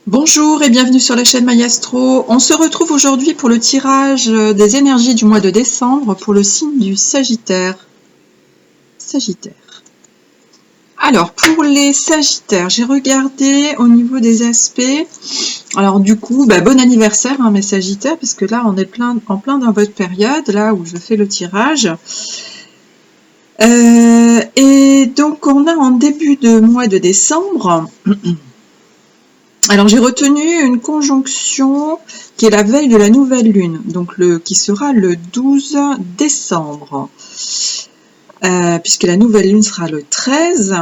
Bonjour et bienvenue sur la chaîne Mayastro. On se retrouve aujourd'hui pour le tirage des énergies du mois de décembre pour le signe du Sagittaire. Alors, pour les Sagittaires, j'ai regardé au niveau des aspects. Alors du coup, bon anniversaire mes Sagittaires, puisque là on est en plein dans votre période, là où je fais le tirage. Et donc on a en début de mois de décembre... Alors j'ai retenu une conjonction qui est la veille de la nouvelle lune, donc qui sera le 12 décembre, puisque la nouvelle lune sera le 13.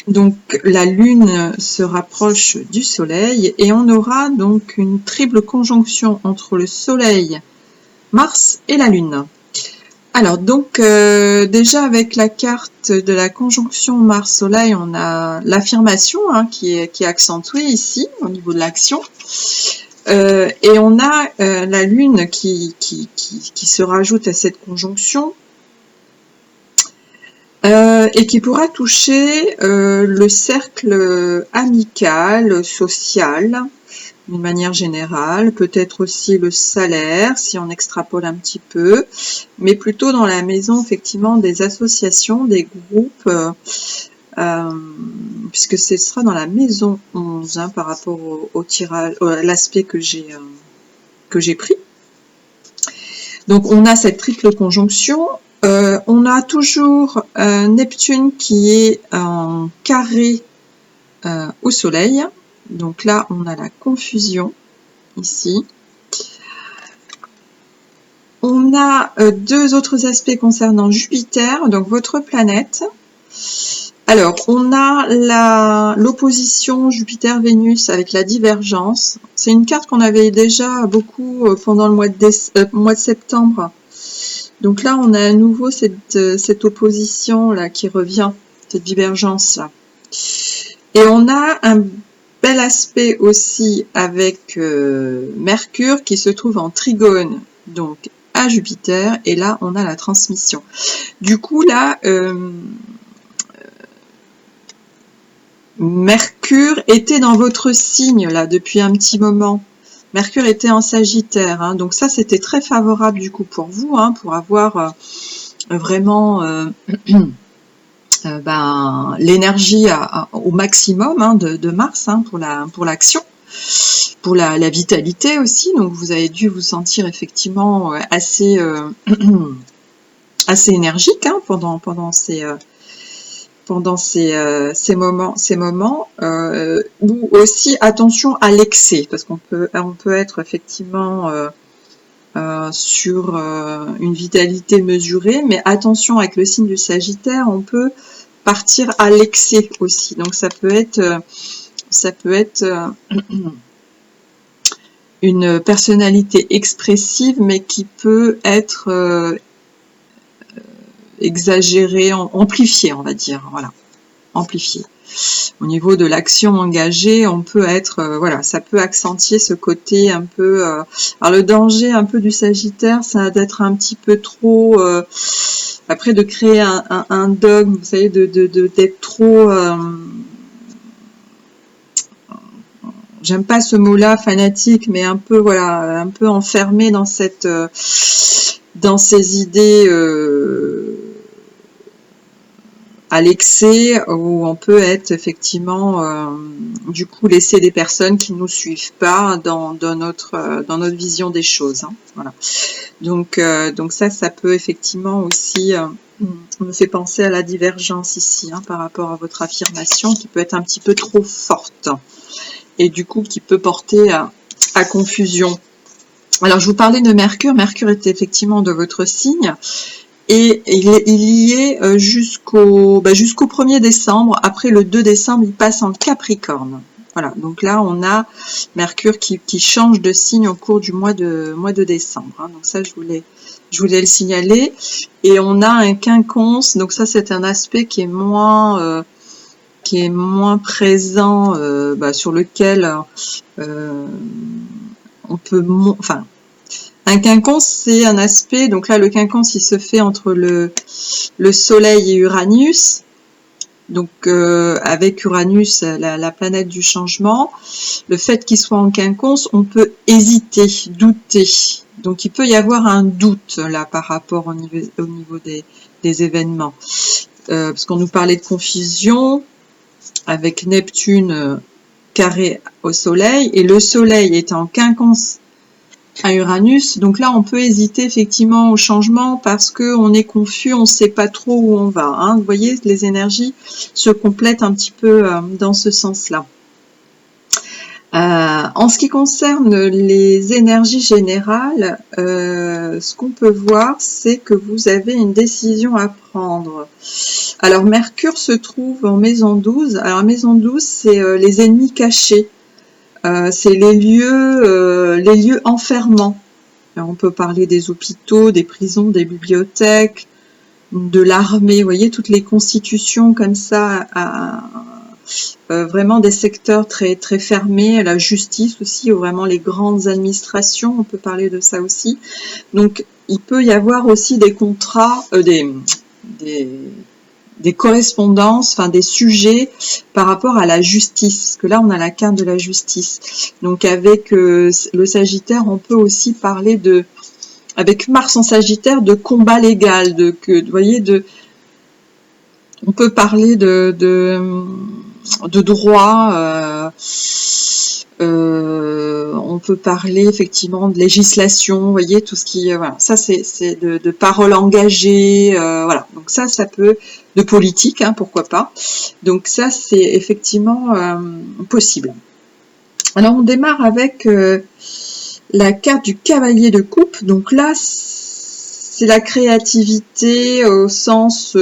Donc la lune se rapproche du soleil et on aura donc une triple conjonction entre le soleil, Mars et la lune. Alors donc déjà avec la carte de la conjonction Mars-Soleil, on a l'affirmation qui est accentuée ici au niveau de l'action. Et on a la Lune qui se rajoute à cette conjonction et qui pourra toucher le cercle amical, social, d'une manière générale, peut-être aussi le salaire, si on extrapole un petit peu, mais plutôt dans la maison, effectivement, des associations, des groupes, puisque ce sera dans la maison 11, par rapport au tirage, à l'aspect que j'ai pris. Donc, on a cette triple conjonction. On a toujours Neptune qui est en carré au soleil. Donc là, on a la confusion, ici. On a deux autres aspects concernant Jupiter, donc votre planète. Alors, on a l'opposition Jupiter-Vénus avec la divergence. C'est une carte qu'on avait déjà beaucoup pendant le mois de septembre. Donc là, on a à nouveau cette opposition-là qui revient, cette divergence-là. Et on a un bel aspect aussi avec Mercure qui se trouve en trigone, donc à Jupiter, et là on a la transmission. Du coup là, Mercure était dans votre signe là depuis un petit moment. Mercure était en Sagittaire, donc ça c'était très favorable du coup pour vous, pour avoir vraiment l'énergie au maximum de Mars pour l'action, pour la vitalité aussi. Donc vous avez dû vous sentir effectivement assez énergique pendant ces moments. Ou aussi attention à l'excès, parce qu'on peut être effectivement sur une vitalité mesurée, mais attention, avec le signe du Sagittaire, on peut partir à l'excès aussi. Donc ça peut être une personnalité expressive, mais qui peut être exagérée, amplifiée, on va dire, voilà, amplifiée. Au niveau de l'action engagée, on peut être, ça peut accentuer ce côté un peu... alors le danger un peu du Sagittaire, ça d'être un petit peu trop... après de créer un dogme, vous savez, d'être trop... j'aime pas ce mot-là, fanatique, mais un peu, un peu enfermé dans dans ces idées... à l'excès, où on peut être effectivement du coup laisser des personnes qui nous suivent pas dans notre vision des choses, voilà. Donc ça peut effectivement aussi me fait penser à la divergence ici, par rapport à votre affirmation qui peut être un petit peu trop forte et du coup qui peut porter à confusion. Alors je vous parlais de Mercure. Mercure est effectivement de votre signe. Et il y est jusqu'au 1er décembre. Après le 2 décembre, il passe en Capricorne. Voilà, donc là on a Mercure qui change de signe au cours du mois de décembre. Donc ça je voulais le signaler. Et on a un quinconce, donc ça c'est un aspect qui est moins présent, sur lequel on peut, un quinconce, c'est un aspect, donc là le quinconce il se fait entre le Soleil et Uranus, Donc avec Uranus, la planète du changement, le fait qu'il soit en quinconce, on peut hésiter, douter. Donc il peut y avoir un doute là par rapport au niveau des événements. Parce qu'on nous parlait de confusion avec Neptune carré au Soleil, et le Soleil est en quinconce à Uranus, donc là on peut hésiter effectivement au changement parce que on est confus, on ne sait pas trop où on va, hein. Vous voyez, les énergies se complètent un petit peu dans ce sens-là. En ce qui concerne les énergies générales, ce qu'on peut voir, c'est que vous avez une décision à prendre. Alors Mercure se trouve en maison 12. Alors maison 12, c'est les ennemis cachés. C'est les lieux enfermants. Alors, on peut parler des hôpitaux, des prisons, des bibliothèques, de l'armée. Vous voyez, toutes les constitutions comme ça, vraiment des secteurs très très fermés. La justice aussi, ou vraiment les grandes administrations. On peut parler de ça aussi. Donc, il peut y avoir aussi des contrats, des correspondances, enfin des sujets par rapport à la justice, parce que là on a la carte de la justice. Donc avec le Sagittaire, on peut aussi parler de, avec Mars en Sagittaire, de combat légal, vous voyez, on peut parler de droit. On peut parler effectivement de législation, vous voyez, tout ce qui, voilà, ça c'est de paroles engagées, voilà, donc ça peut, de politique, hein, pourquoi pas, donc ça c'est effectivement possible. Alors on démarre avec la carte du cavalier de coupe, donc là c'est la créativité au sens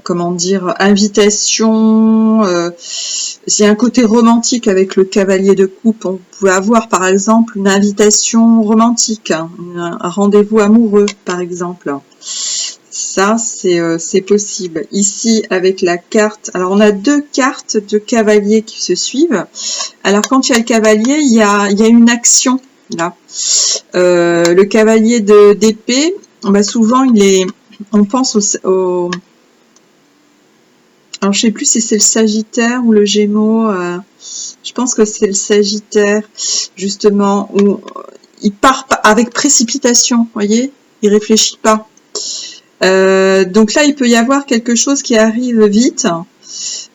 comment dire, invitation, il y a un côté romantique avec le cavalier de coupe. On peut avoir par exemple une invitation romantique, hein, un rendez-vous amoureux par exemple. Ça c'est possible. Ici avec la carte, alors on a deux cartes de cavalier qui se suivent. Alors quand il y a le cavalier, il y a une action là. Le cavalier d'épée, bah souvent on pense au alors, je sais plus si c'est le Sagittaire ou le Gémeaux. Je pense que c'est le Sagittaire, justement, où il part avec précipitation, vous voyez, il réfléchit pas. Donc là, il peut y avoir quelque chose qui arrive vite.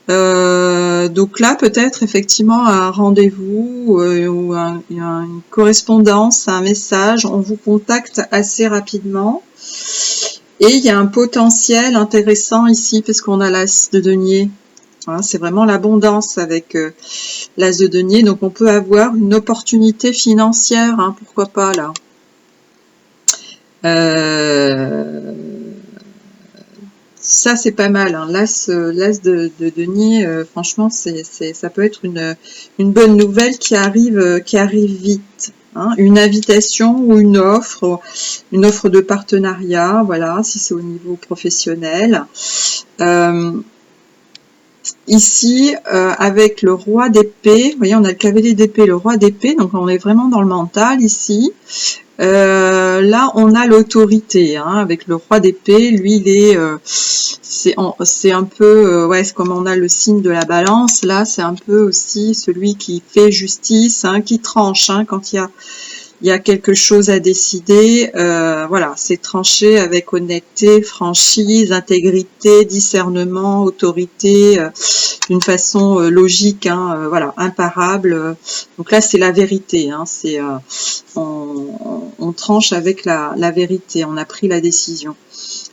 Donc là, peut-être effectivement un rendez-vous ou une correspondance, un message. On vous contacte assez rapidement. Et il y a un potentiel intéressant ici, parce qu'on a l'as de denier. Voilà, c'est vraiment l'abondance avec l'as de denier. Donc on peut avoir une opportunité financière, hein, pourquoi pas là. Ça c'est pas mal, hein. L'as de denier, franchement ça peut être une bonne nouvelle qui arrive vite. Hein, une invitation ou une offre de partenariat, voilà, si c'est au niveau professionnel. Ici, avec le roi d'épée, vous voyez, on a le cavalier d'épée, le roi d'épée, donc on est vraiment dans le mental ici. Là, on a l'autorité, hein, avec le roi d'épée. Lui, il est, c'est un peu, ouais, c'est comme on a le signe de la balance. Là, c'est un peu aussi celui qui fait justice, hein, qui tranche, hein, quand il y a quelque chose à décider. Voilà, c'est tranché avec honnêteté, franchise, intégrité, discernement, autorité, d'une façon logique, hein, voilà, imparable. Donc là, c'est la vérité, hein, c'est on tranche avec la vérité, on a pris la décision.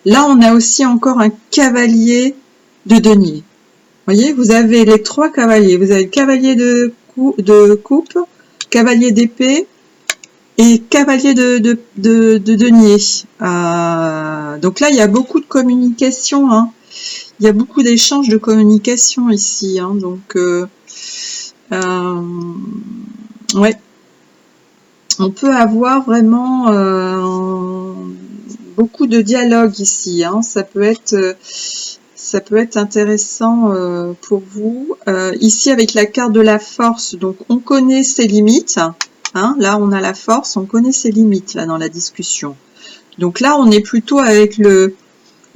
Là, on a aussi encore un cavalier de denier. Vous voyez, vous avez les trois cavaliers. Vous avez le cavalier de coupe, cavalier d'épée et cavalier de denier. Donc là, il y a beaucoup de communication, hein. Il y a beaucoup d'échanges de communication ici, hein. Donc, ouais. On peut avoir vraiment beaucoup de dialogue ici, hein. Ça peut être intéressant pour vous. Ici, avec la carte de la force, donc on connaît ses limites. Hein, là, on a la force, on connaît ses limites là dans la discussion. Donc là, on est plutôt avec le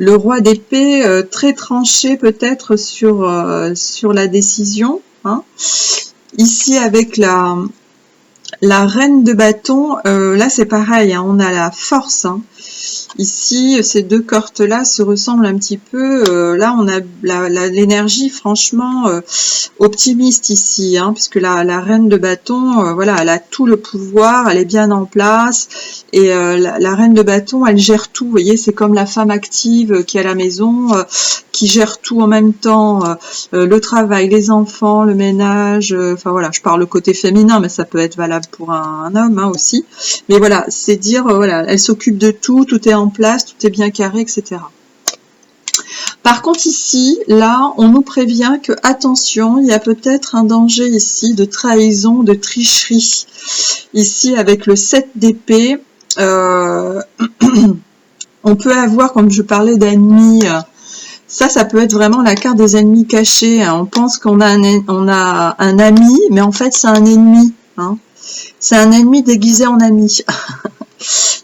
Le roi d'épée, très tranché peut-être sur la décision. Hein. Ici, avec la reine de bâton, là c'est pareil, hein, on a la force. Hein. Ici, ces deux cartes-là se ressemblent un petit peu. Là, on a l'énergie franchement optimiste ici, hein, puisque la reine de bâton, voilà, elle a tout le pouvoir, elle est bien en place. Et la reine de bâton, elle gère tout. Vous voyez, c'est comme la femme active qui est à la maison, qui gère tout en même temps, le travail, les enfants, le ménage. Enfin voilà, je parle le côté féminin, mais ça peut être valable pour un homme hein, aussi. Mais voilà, c'est dire, voilà, elle s'occupe de tout, tout est en place, tout est bien carré, etc. Par contre ici, là, on nous prévient que, attention, il y a peut-être un danger ici de trahison, de tricherie. Ici, avec le 7 d'épée, on peut avoir, comme je parlais d'ennemis, ça peut être vraiment la carte des ennemis cachés. Hein. On pense qu'on a un ami, mais en fait, c'est un ennemi. Hein. C'est un ennemi déguisé en ami.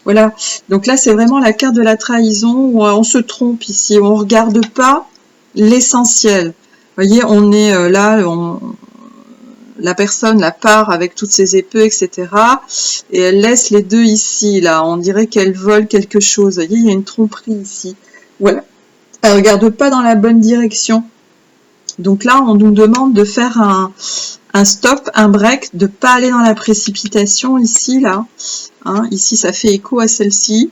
Voilà, donc là c'est vraiment la carte de la trahison où on se trompe ici, on ne regarde pas l'essentiel. Vous voyez, on est là, la personne la part avec toutes ses épées, etc. Et elle laisse les deux ici, là, on dirait qu'elle vole quelque chose. Vous voyez, il y a une tromperie ici. Voilà, elle ne regarde pas dans la bonne direction. Donc là, on nous demande de faire un stop, un break, de ne pas aller dans la précipitation ici, là. Hein, ici, ça fait écho à celle-ci.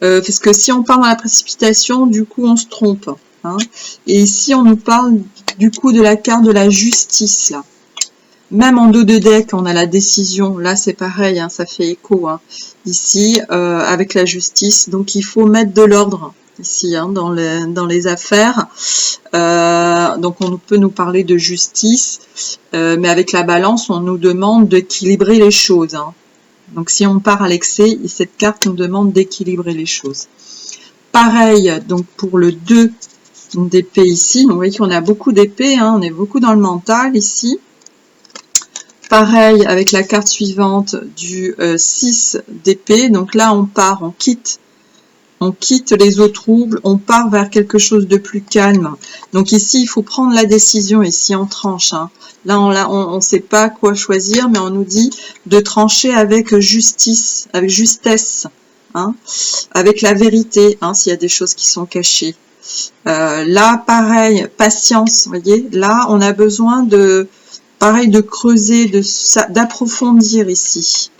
Parce que si on part dans la précipitation, du coup, on se trompe. Hein. Et ici, on nous parle du coup de la carte de la justice, là. Même en dos de deck, on a la décision. Là, c'est pareil, hein, ça fait écho. Hein. Ici, avec la justice. Donc, il faut mettre de l'ordre ici, hein, dans les affaires. Donc, on peut nous parler de justice. Mais avec la balance, on nous demande d'équilibrer les choses. Hein. Donc, si on part à l'excès, cette carte nous demande d'équilibrer les choses. Pareil, donc pour le 2 d'épée ici, vous voyez qu'on a beaucoup d'épées, hein, on est beaucoup dans le mental ici. Pareil avec la carte suivante du 6 d'épée, donc là on part, on quitte les eaux troubles, on part vers quelque chose de plus calme. Donc ici, il faut prendre la décision, ici en tranche. Hein. Là, on ne sait pas quoi choisir, mais on nous dit de trancher avec justice, avec justesse, hein, avec la vérité, hein, s'il y a des choses qui sont cachées. Là, pareil, patience, vous voyez. Là, on a besoin de, pareil, de creuser, d'approfondir ici.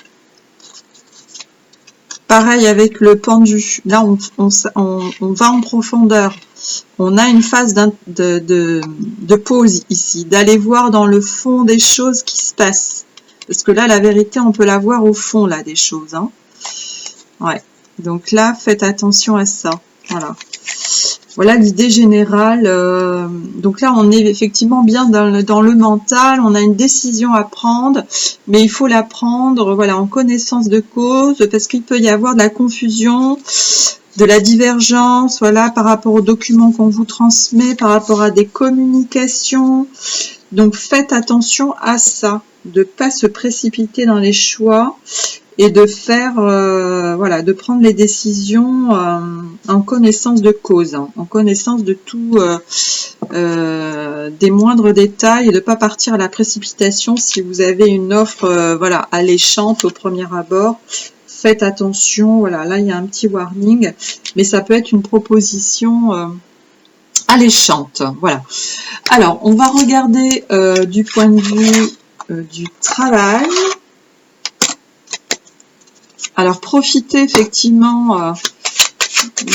Pareil avec le pendu, là on va en profondeur, on a une phase de pause ici, d'aller voir dans le fond des choses qui se passent, parce que là la vérité on peut la voir au fond là des choses, hein. Ouais, donc là faites attention à ça, voilà. Voilà l'idée générale. Donc là, on est effectivement bien dans le mental. On a une décision à prendre, mais il faut la prendre, voilà, en connaissance de cause, parce qu'il peut y avoir de la confusion, de la divergence, voilà, par rapport aux documents qu'on vous transmet, par rapport à des communications. Donc faites attention à ça, de ne pas se précipiter dans les choix. Et de faire, voilà, de prendre les décisions en connaissance de cause, hein, en connaissance de tout, des moindres détails, et de ne pas partir à la précipitation si vous avez une offre, voilà, alléchante au premier abord. Faites attention, voilà, là il y a un petit warning, mais ça peut être une proposition alléchante, voilà. Alors, on va regarder du point de vue du travail. Alors, profitez effectivement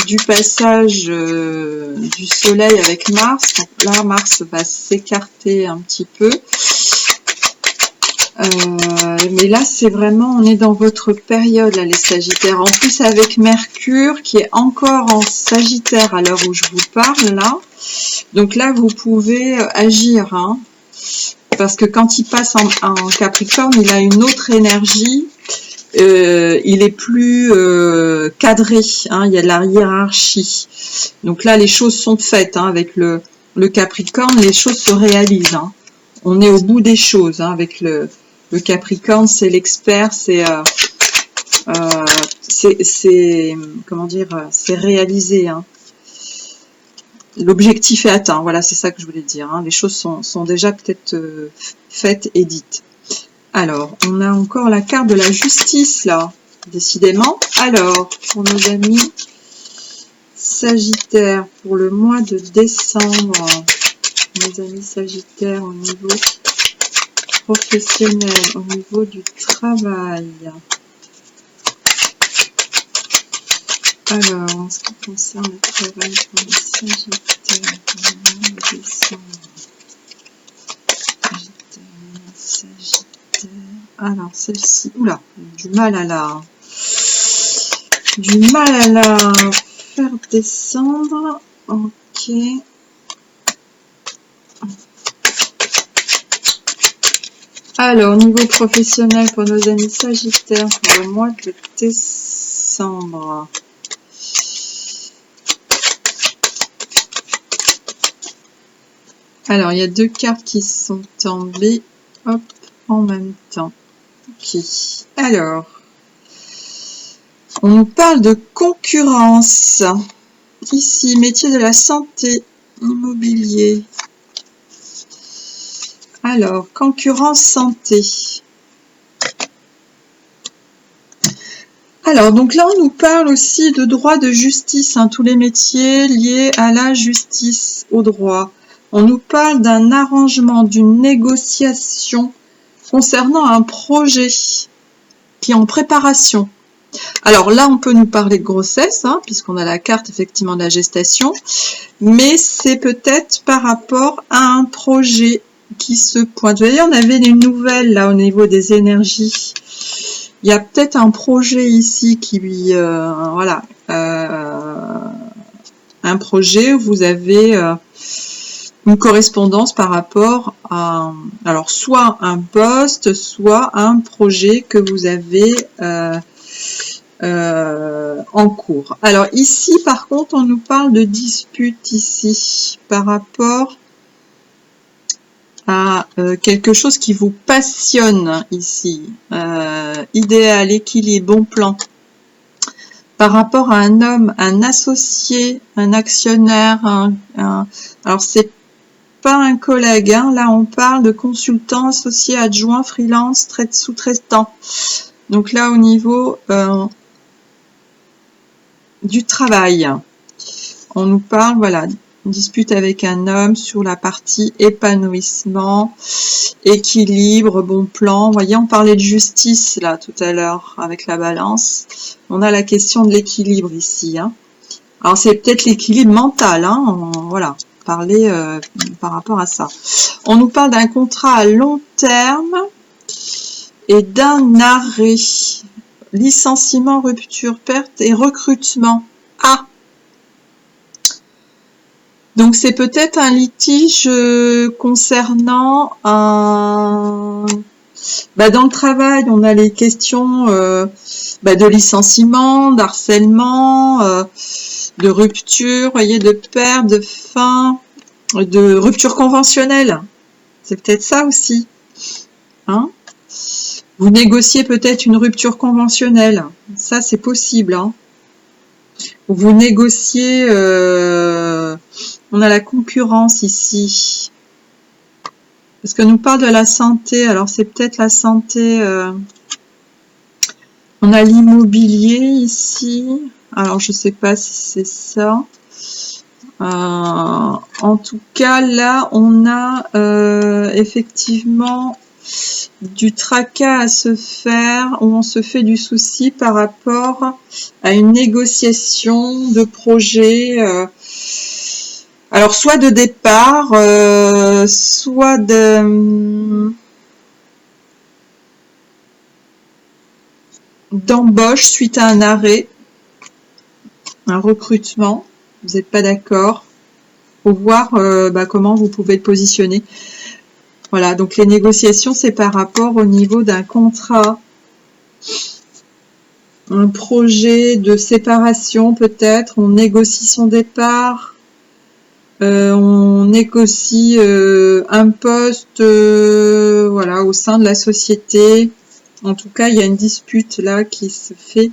du passage du soleil avec Mars. Donc là, Mars va s'écarter un petit peu. Mais là, c'est vraiment, on est dans votre période, là, les Sagittaires. En plus, avec Mercure, qui est encore en Sagittaire à l'heure où je vous parle, là. Donc là, vous pouvez agir, hein. Parce que quand il passe en Capricorne, il a une autre énergie. Il est plus cadré, hein, il y a de la hiérarchie. Donc là, les choses sont faites, hein, avec le Capricorne, les choses se réalisent. Hein. On est au bout des choses, hein, avec le Capricorne, c'est l'expert, c'est comment dire, c'est réalisé. Hein. l'objectif est atteint. Voilà, c'est ça que je voulais dire. Hein. Les choses sont déjà peut-être faites et dites. Alors, on a encore la carte de la justice, là, décidément. Alors, pour nos amis Sagittaires, pour le mois de décembre, mes amis Sagittaires, au niveau professionnel, au niveau du travail. Alors, en ce qui concerne le travail pour les Sagittaires, pour le mois de décembre. Sagittaire. Alors, celle-ci, oula, du mal à la faire descendre. Ok. Alors, niveau professionnel pour nos amis Sagittaires pour le mois de décembre. Alors, il y a deux cartes qui sont tombées, hop, en même temps. Ok. Alors, on nous parle de concurrence. Ici, métier de la santé, immobilier. Alors, concurrence santé. Alors, donc là, on nous parle aussi de droit de justice, hein, tous les métiers liés à la justice, au droit. On nous parle d'un arrangement, d'une négociation concernant un projet qui est en préparation. Alors là, on peut nous parler de grossesse, hein, puisqu'on a la carte effectivement de la gestation, mais c'est peut-être par rapport à un projet qui se pointe. Vous voyez, on avait une nouvelle là au niveau des énergies. Il y a peut-être un projet ici qui, voilà, un projet où vous avez une correspondance par rapport à, alors soit un poste, soit un projet que vous avez en cours. Alors ici, par contre, on nous parle de dispute ici par rapport à quelque chose qui vous passionne ici. Idéal, équilibre, bon plan. Par rapport à un homme, un associé, un actionnaire, alors c'est pas un collègue, hein, là on parle de consultant, associé, adjoint, freelance, sous-traitant. Donc là au niveau du travail, on nous parle, voilà, une dispute avec un homme sur la partie épanouissement, équilibre, bon plan. Vous voyez, on parlait de justice là tout à l'heure avec la balance. On a la question de l'équilibre ici. Hein. Alors c'est peut-être l'équilibre mental, hein, voilà, parler par rapport à ça. On nous parle d'un contrat à long terme et d'un arrêt. Licenciement, rupture, perte et recrutement. Ah! Donc c'est peut-être un litige concernant un... dans le travail, on a les questions de licenciement, d'harcèlement, de rupture, voyez, de perte, de fin, de rupture conventionnelle. C'est peut-être ça aussi. Hein? Vous négociez peut-être une rupture conventionnelle. Ça, c'est possible. Hein? Vous négociez... on a la concurrence ici. Parce que nous parle de la santé. Alors, c'est peut-être la santé... on a l'immobilier ici. Alors, je ne sais pas si c'est ça. En tout cas, là, on a effectivement du tracas à se faire, où on se fait du souci par rapport à une négociation de projet, alors soit de départ, soit d'embauche suite à un arrêt, un recrutement, vous n'êtes pas d'accord, pour voir comment vous pouvez le positionner. Voilà, donc les négociations, c'est par rapport au niveau d'un contrat, un projet de séparation peut-être, on négocie son départ, on négocie un poste voilà, au sein de la société. En tout cas, il y a une dispute là qui se fait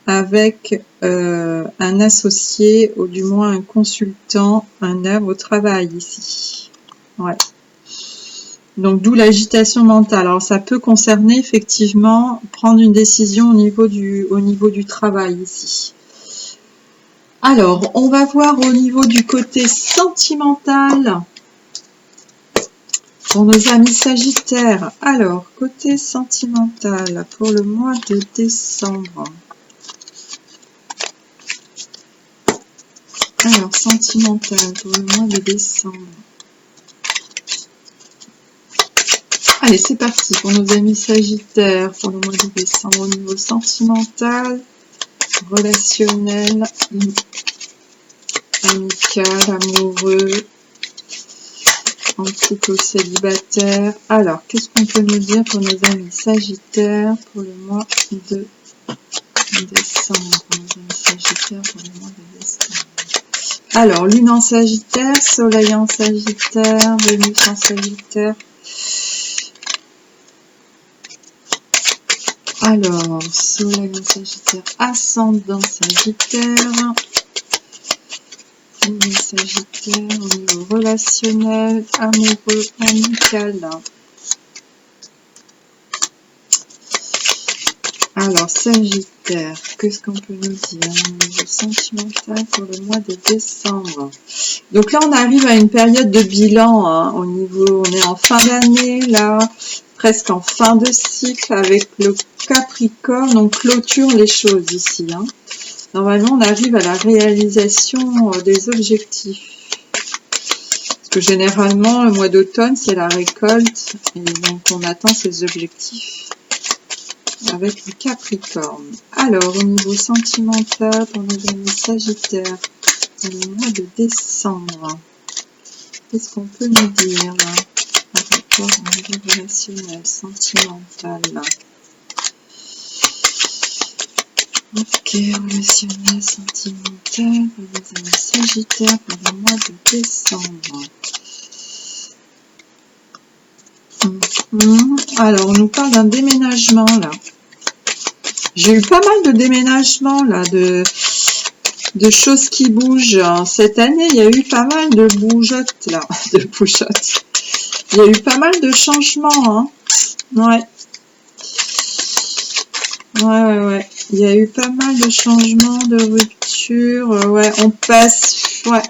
avec un associé ou du moins un consultant, un homme au travail ici. Ouais. Donc d'où l'agitation mentale. Alors ça peut concerner effectivement prendre une décision au niveau du travail ici. Alors on va voir au niveau du côté sentimental pour nos amis Sagittaires. Alors côté sentimental pour le mois de décembre. Alors sentimental pour le mois de décembre. Allez, c'est parti pour nos amis Sagittaires pour le mois de décembre au niveau sentimental, relationnel, amical, amoureux, en couple ou célibataire. Alors, qu'est-ce qu'on peut nous dire pour nos amis Sagittaires pour le mois de décembre? Pour nos amis Sagittaires pour le mois de décembre. Alors, Lune en Sagittaire, Soleil en Sagittaire, Vénus en Sagittaire. Alors, Soleil en Sagittaire, ascendant Sagittaire, Sagittaire au niveau relationnel, amoureux, amical. Alors, Sagittaire, qu'est-ce qu'on peut nous dire au niveau sentimental pour le mois de décembre? Donc là, on arrive à une période de bilan, hein, au niveau, on est en fin d'année, là, presque en fin de cycle avec le Capricorne, on clôture les choses ici. Hein. Normalement, on arrive à la réalisation des objectifs. Parce que généralement, le mois d'automne, c'est la récolte, et donc on atteint ces objectifs avec le Capricorne. Alors, au niveau sentimental, pour nos amis Sagittaires, pour le mois de décembre, qu'est-ce qu'on peut nous dire là, par rapport au niveau relationnel, sentimental là. Ok, relationnel, sentimental, pour les amis Sagittaires pour le mois de décembre. Alors, on nous parle d'un déménagement là. J'ai eu pas mal de déménagements là, de choses qui bougent. Cette année, il y a eu pas mal de bougeottes là, de bougeottes. Il y a eu pas mal de changements, hein. Ouais. Ouais. Il y a eu pas mal de changements, de ruptures. Ouais, on passe. Ouais.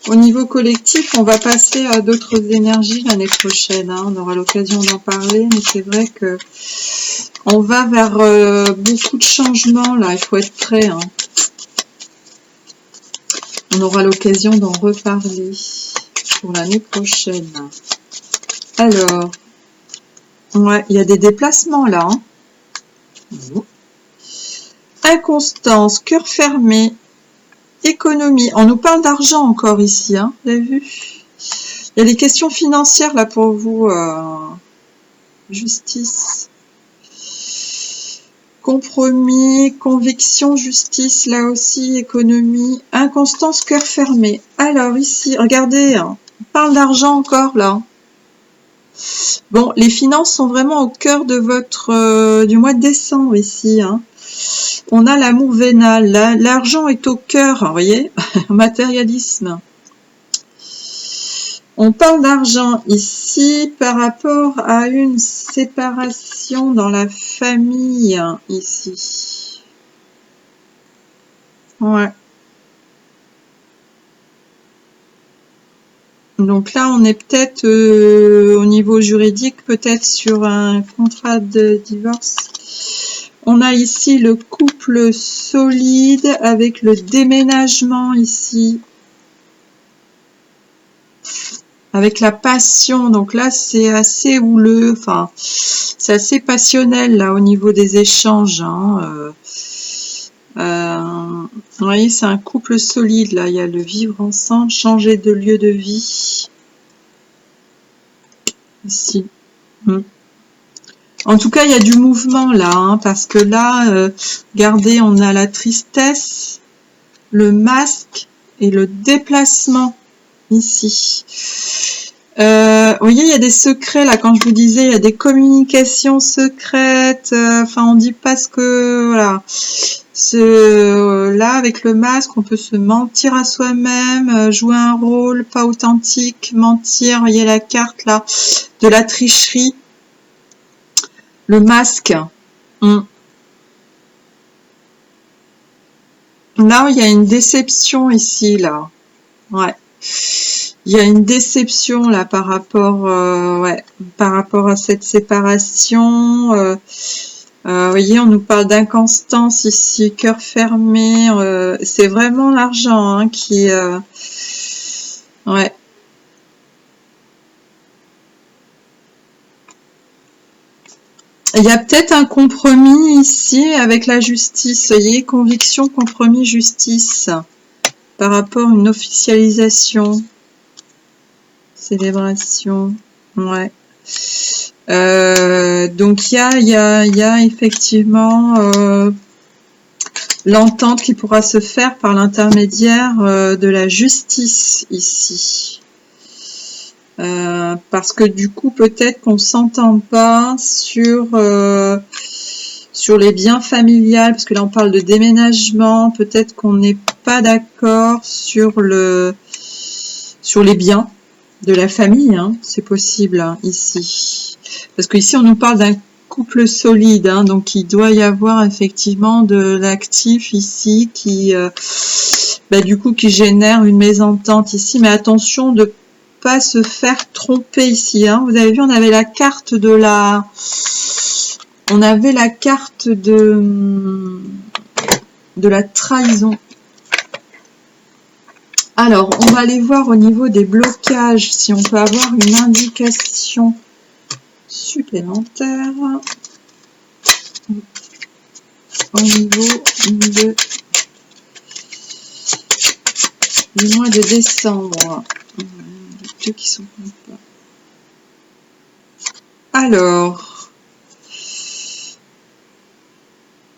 Au niveau collectif, on va passer à d'autres énergies l'année prochaine. Hein. On aura l'occasion d'en parler, mais c'est vrai que on va vers beaucoup de changements là. Il faut être prêt. Hein. On aura l'occasion d'en reparler pour l'année prochaine. Alors, ouais, il y a des déplacements là. Hein. Inconstance, cœur fermé, économie. On nous parle d'argent encore ici, hein, vous avez vu? Il y a des questions financières là pour vous. Justice. Compromis, conviction, justice, là aussi, économie. Inconstance, cœur fermé. Alors ici, regardez, hein, on parle d'argent encore là. Bon, les finances sont vraiment au cœur de votre du mois de décembre ici. Hein. On a l'amour vénal. L'argent est au cœur, vous voyez, matérialisme. On parle d'argent ici par rapport à une séparation dans la famille ici. Ouais. Donc là, on est peut-être au niveau juridique, peut-être sur un contrat de divorce. On a ici le couple solide avec le déménagement ici. Avec la passion. Donc là, c'est assez houleux. Enfin, c'est assez passionnel là au niveau des échanges. Hein. Vous voyez, c'est un couple solide. Là, il y a le vivre ensemble, changer de lieu de vie. Ici. En tout cas, il y a du mouvement là, hein, parce que là, regardez, on a la tristesse, le masque et le déplacement ici. Vous voyez, il y a des secrets là, quand je vous disais, il y a des communications secrètes, enfin, on dit pas ce que, voilà, Là, avec le masque, on peut se mentir à soi-même, jouer un rôle pas authentique, mentir. Vous voyez la carte là, de la tricherie. Le masque. Là, il y a une déception ici, là. Ouais. Il y a une déception là par rapport, par rapport à cette séparation. Vous voyez, on nous parle d'inconstance ici, cœur fermé. C'est vraiment l'argent hein, qui, ouais. Il y a peut-être un compromis ici avec la justice. Vous voyez, conviction, compromis, justice. Par rapport à une officialisation. Célébration. Ouais. Donc il y a effectivement l'entente qui pourra se faire par l'intermédiaire de la justice ici. Parce que du coup peut-être qu'on s'entend pas sur les biens familiales, parce que là on parle de déménagement, peut-être qu'on n'est pas d'accord sur les biens de la famille, hein, c'est possible hein, ici. Parce que ici on nous parle d'un couple solide, hein, donc il doit y avoir effectivement de l'actif ici qui, du coup, qui génère une mésentente ici. Mais attention de pas se faire tromper ici. Hein. Vous avez vu, on avait la carte de la, de la trahison. Alors, on va aller voir au niveau des blocages si on peut avoir une indication supplémentaire au niveau du mois de décembre. Ceux qui sont pas. Alors,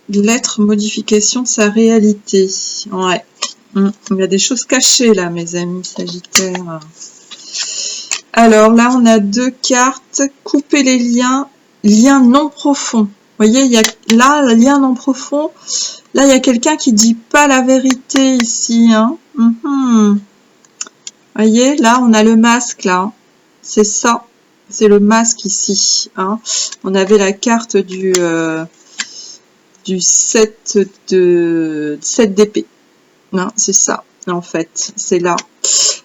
l'être modification de sa réalité. Ouais. Il y a des choses cachées là, mes amis Sagittaires. Alors là, on a deux cartes. Couper les liens, liens non profonds. Vous voyez, il y a là, le lien non profond. Là, il y a quelqu'un qui dit pas la vérité ici. Hein. Vous voyez, là, on a le masque là. C'est ça. C'est le masque ici. Hein. On avait la carte du 7 d'épée. Non, c'est ça, en fait, c'est là.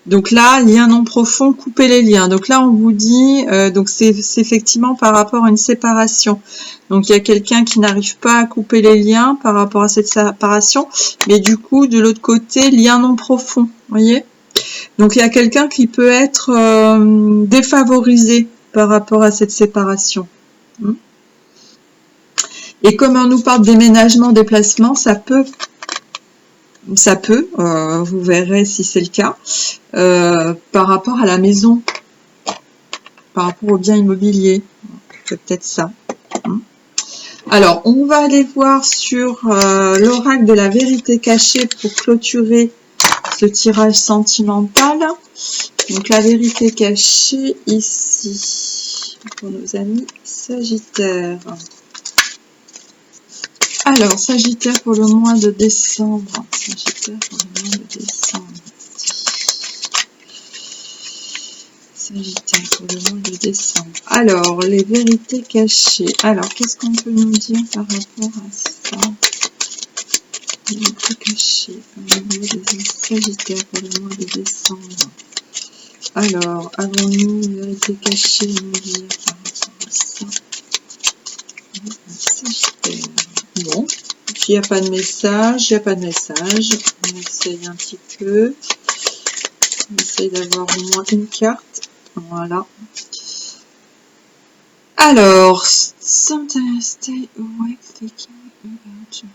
Donc là, lien non profond, couper les liens. Donc là, on vous dit, donc c'est effectivement par rapport à une séparation. Donc il y a quelqu'un qui n'arrive pas à couper les liens par rapport à cette séparation, mais du coup, de l'autre côté, lien non profond, vous voyez. Donc il y a quelqu'un qui peut être défavorisé par rapport à cette séparation. Et comme on nous parle de déménagement, déplacement, ça peut, vous verrez si c'est le cas, par rapport à la maison, par rapport aux biens immobiliers. C'est peut-être ça. Alors, on va aller voir sur l'oracle de la vérité cachée pour clôturer ce tirage sentimental. Donc, la vérité cachée ici, pour nos amis Sagittaires. Alors, Sagittaire pour le mois de décembre. Sagittaire pour le mois de décembre. Sagittaire pour le mois de décembre. Alors, les vérités cachées. Alors, qu'est-ce qu'on peut nous dire par rapport à ça? Les vérités cachées au niveau des Sagittaires pour le mois de décembre. Alors, avons-nous une vérité cachée à nous dire par rapport à ça? Sagittaire. Bon, il n'y a pas de message, on essaye un petit peu, on essaye d'avoir au moins une carte, voilà. Alors, sometimes I stay awake thinking about you.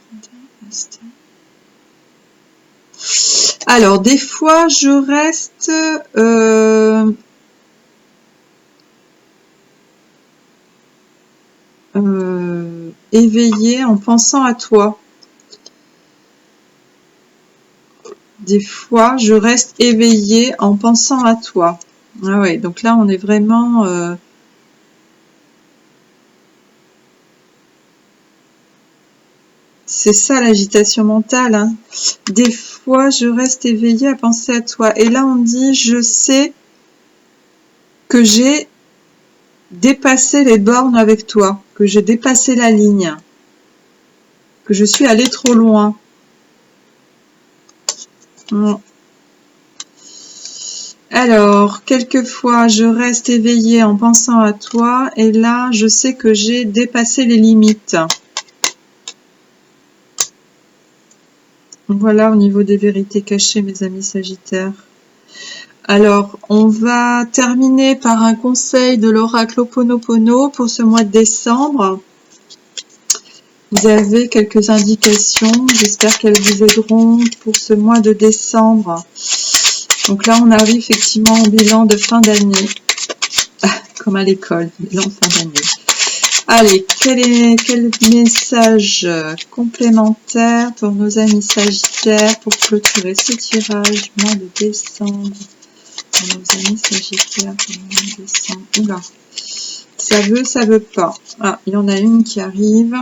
Alors, des fois, je reste éveillée en pensant à toi. Des fois, je reste éveillée en pensant à toi. Ah ouais, donc là, on est vraiment... C'est ça l'agitation mentale, hein. Des fois, je reste éveillée à penser à toi. Et là, on dit, je sais que j'ai dépassé les bornes avec toi, que j'ai dépassé la ligne, que je suis allée trop loin. Alors, quelquefois, je reste éveillée en pensant à toi, et là, je sais que j'ai dépassé les limites. Voilà au niveau des vérités cachées, mes amis Sagittaires. Alors, on va terminer par un conseil de l'oracle Ho'oponopono pour ce mois de décembre. Vous avez quelques indications, j'espère qu'elles vous aideront pour ce mois de décembre. Donc là, on arrive effectivement au bilan de fin d'année, comme à l'école, bilan de fin d'année. Allez, quel message complémentaire pour nos amis Sagittaires pour clôturer ce tirage mois de décembre? Pour nos amis Sagittaires pour le mois de décembre. Oula, ça veut pas. Ah, il y en a une qui arrive.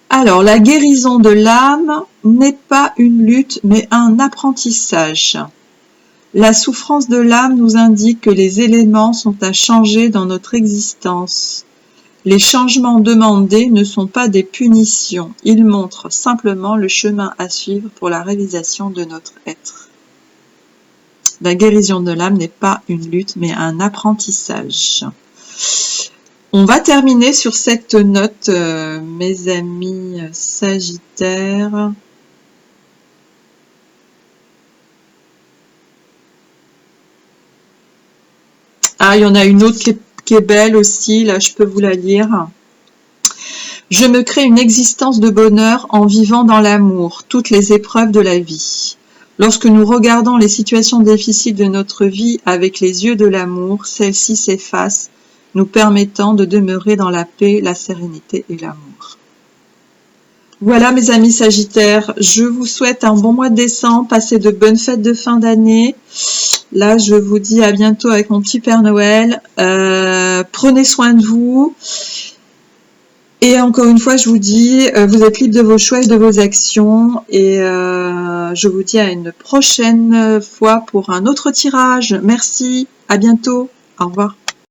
Alors, la guérison de l'âme n'est pas une lutte, mais un apprentissage. La souffrance de l'âme nous indique que les éléments sont à changer dans notre existence. Les changements demandés ne sont pas des punitions, ils montrent simplement le chemin à suivre pour la réalisation de notre être. La guérison de l'âme n'est pas une lutte, mais un apprentissage. On va terminer sur cette note, mes amis Sagittaires. Ah, il y en a une autre qui est belle aussi, là je peux vous la lire. Je me crée une existence de bonheur en vivant dans l'amour, toutes les épreuves de la vie. Lorsque nous regardons les situations difficiles de notre vie avec les yeux de l'amour, celles-ci s'effacent, nous permettant de demeurer dans la paix, la sérénité et l'amour. Voilà mes amis Sagittaires, je vous souhaite un bon mois de décembre, passez de bonnes fêtes de fin d'année. Là, je vous dis à bientôt avec mon petit Père Noël. Prenez soin de vous. Et encore une fois, je vous dis, vous êtes libre de vos choix et de vos actions. Et je vous dis à une prochaine fois pour un autre tirage. Merci, à bientôt. Au revoir.